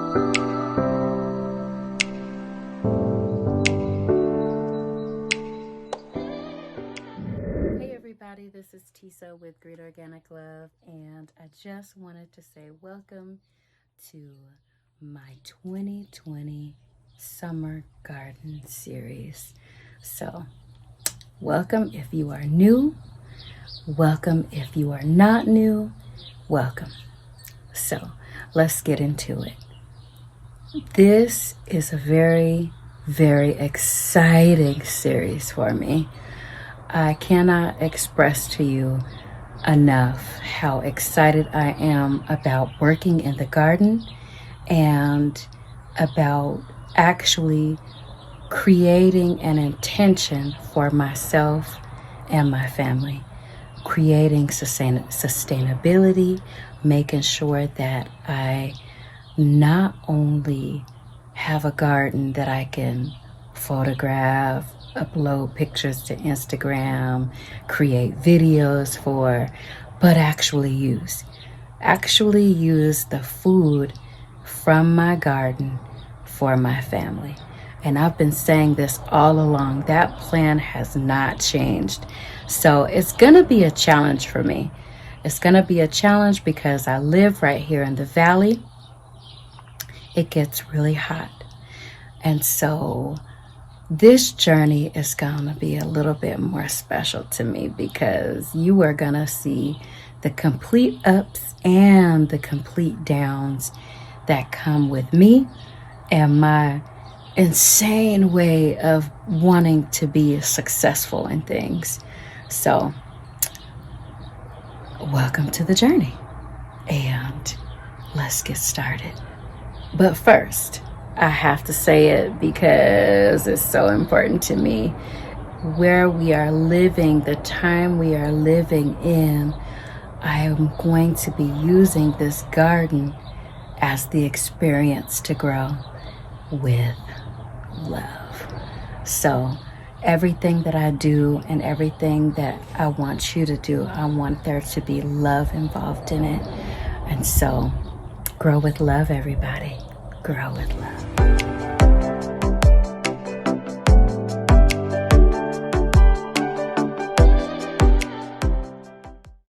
Hey everybody, this is Tisa with Green Organic Love, and I just wanted to say welcome to my 2020 Summer Garden Series. So, welcome if you are new, welcome if you are not new, welcome. So, let's get into it. This is a very, very exciting series for me. I cannot express to you enough how excited I am about working in the garden and about actually creating an intention for myself and my family, creating sustainability, making sure that I not only have a garden that I can photograph, upload pictures to Instagram, create videos for, but actually use the food from my garden for my family. And I've been saying this all along. That plan has not changed. So it's going to be a challenge for me. It's going to be a challenge because I live right here in the valley. It gets really hot. And so this journey is going to be a little bit more special to me because you are going to see the complete ups and the complete downs that come with me and my insane way of wanting to be successful in things. So, welcome to the journey, and let's get started. But first, I have to say it because it's so important to me. Where we are living, the time we are living in, I am going to be using this garden as the experience to grow with love. So everything that I do and everything that I want you to do, I want there to be love involved in it. And so grow with love, everybody. Grow with love.